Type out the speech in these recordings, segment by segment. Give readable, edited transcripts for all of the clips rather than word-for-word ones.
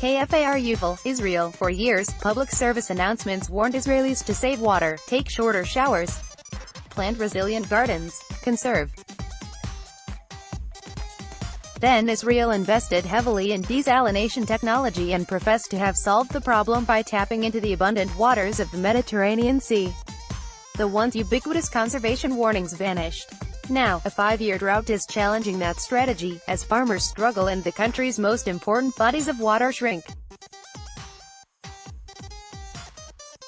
KFAR Israel. For years, public service announcements warned Israelis to save water, take shorter showers, plant resilient gardens, conserve. Then Israel invested heavily in desalination technology and professed to have solved the problem by tapping into the abundant waters of the Mediterranean Sea. The once ubiquitous conservation warnings vanished. Now, a 5-year drought is challenging that strategy, as farmers struggle and the country's most important bodies of water shrink.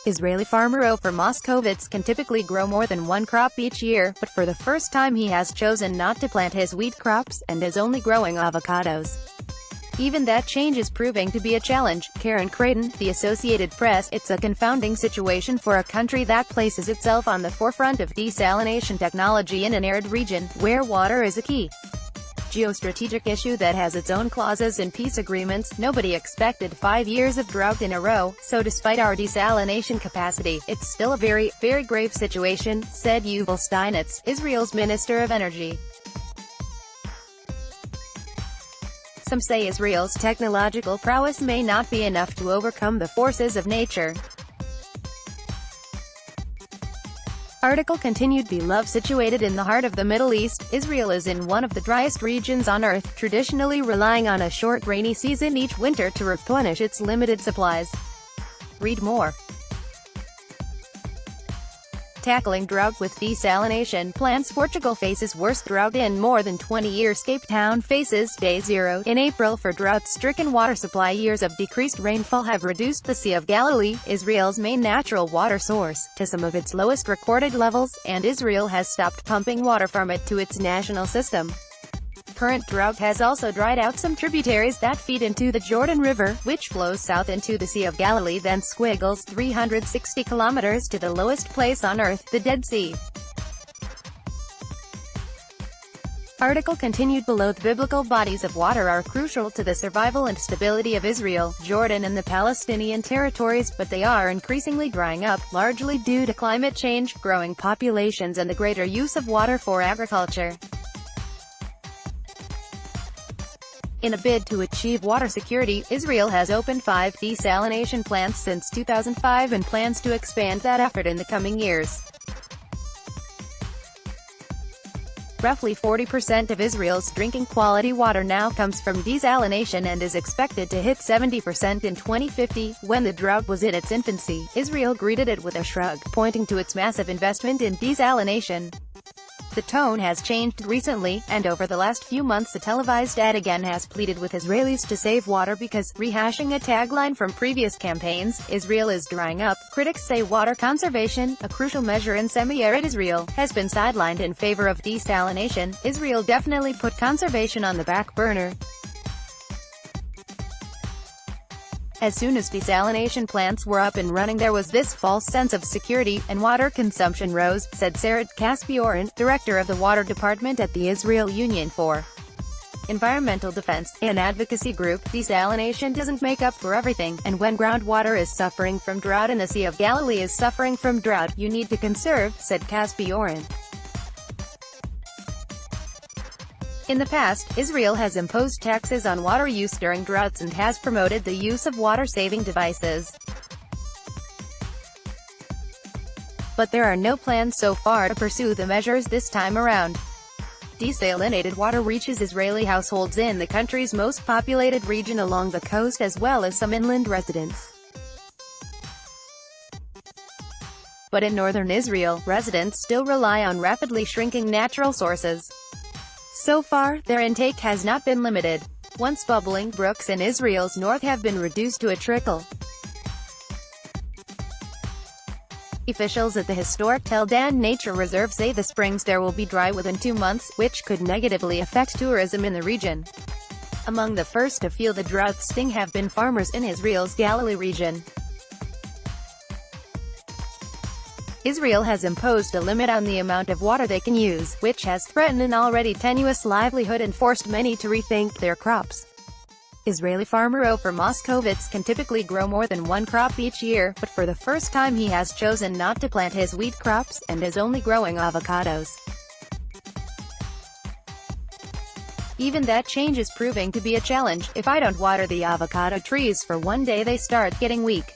Israeli farmer Ofer Moskovitz can typically grow more than one crop each year, but for the first time he has chosen not to plant his wheat crops, and is only growing avocados. Even that change is proving to be a challenge. Karen Creighton, The Associated Press. It's a confounding situation for a country that places itself on the forefront of desalination technology in an arid region, where water is a key geostrategic issue that has its own clauses in peace agreements. Nobody expected 5 years of drought in a row, so despite our desalination capacity, it's still a very, very grave situation, said Yuval Steinitz, Israel's Minister of Energy. Some say Israel's technological prowess may not be enough to overcome the forces of nature. Article continued. Beloved, situated in the heart of the Middle East, Israel is in one of the driest regions on Earth, traditionally relying on a short rainy season each winter to replenish its limited supplies. Read more. Tackling drought with desalination plants. Portugal faces worst drought in more than 20 years. Cape Town faces day zero in April for drought-stricken water supply. Years of decreased rainfall have reduced the Sea of Galilee, Israel's main natural water source, to some of its lowest recorded levels, and Israel has stopped pumping water from it to its national system. Current drought has also dried out some tributaries that feed into the Jordan River, which flows south into the Sea of Galilee, then squiggles 360 kilometers to the lowest place on Earth, the Dead Sea. Article continued. Below, the biblical bodies of water are crucial to the survival and stability of Israel, Jordan and the Palestinian territories, but they are increasingly drying up, largely due to climate change, growing populations and the greater use of water for agriculture. In a bid to achieve water security, Israel has opened 5 desalination plants since 2005 and plans to expand that effort in the coming years. Roughly 40% of Israel's drinking quality water now comes from desalination and is expected to hit 70% in 2050. When the drought was in its infancy, Israel greeted it with a shrug, pointing to its massive investment in desalination. The tone has changed recently, and over the last few months a televised ad again has pleaded with Israelis to save water because, rehashing a tagline from previous campaigns, Israel is drying up. Critics say water conservation, a crucial measure in semi-arid Israel, has been sidelined in favor of desalination. Israel definitely put conservation on the back burner. As soon as desalination plants were up and running, there was this false sense of security, and water consumption rose, said Sarat Kaspioran, director of the water department at the Israel Union for Environmental Defense, an advocacy group. Desalination doesn't make up for everything, and when groundwater is suffering from drought and the Sea of Galilee is suffering from drought, you need to conserve, said Kaspioran. In the past, Israel has imposed taxes on water use during droughts and has promoted the use of water-saving devices. But there are no plans so far to pursue the measures this time around. Desalinated water reaches Israeli households in the country's most populated region along the coast as well as some inland residents. But in northern Israel, residents still rely on rapidly shrinking natural sources. So far, their intake has not been limited. Once bubbling brooks in Israel's north have been reduced to a trickle. Officials at the historic Tel Dan Nature Reserve say the springs there will be dry within 2 months, which could negatively affect tourism in the region. Among the first to feel the drought sting have been farmers in Israel's Galilee region. Israel has imposed a limit on the amount of water they can use, which has threatened an already tenuous livelihood and forced many to rethink their crops. Israeli farmer Ofer Moskovitz can typically grow more than one crop each year, but for the first time he has chosen not to plant his wheat crops, and is only growing avocados. Even that change is proving to be a challenge. If I don't water the avocado trees for one day, they start getting weak.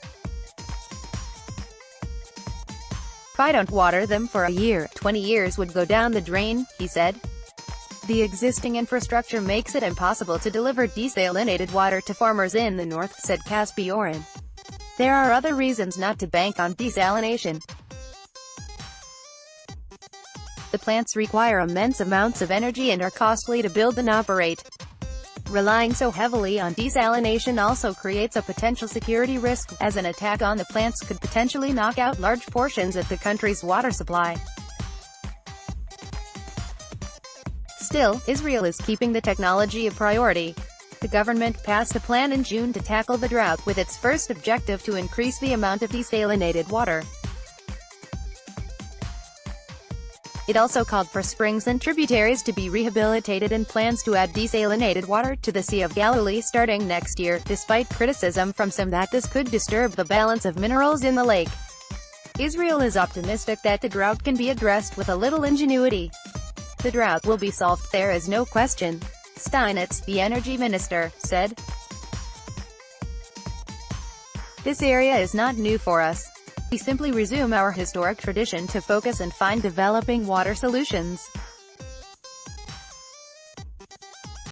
If I don't water them for a year, 20 years would go down the drain, he said. The existing infrastructure makes it impossible to deliver desalinated water to farmers in the north, said Caspioran. There are other reasons not to bank on desalination. The plants require immense amounts of energy and are costly to build and operate. Relying so heavily on desalination also creates a potential security risk, as an attack on the plants could potentially knock out large portions of the country's water supply. Still, Israel is keeping the technology a priority. The government passed a plan in June to tackle the drought, with its first objective to increase the amount of desalinated water. It also called for springs and tributaries to be rehabilitated and plans to add desalinated water to the Sea of Galilee starting next year, despite criticism from some that this could disturb the balance of minerals in the lake. Israel is optimistic that the drought can be addressed with a little ingenuity. The drought will be solved, there is no question, Steinitz, the energy minister, said. This area is not new for us. We simply resume our historic tradition to focus and find developing water solutions.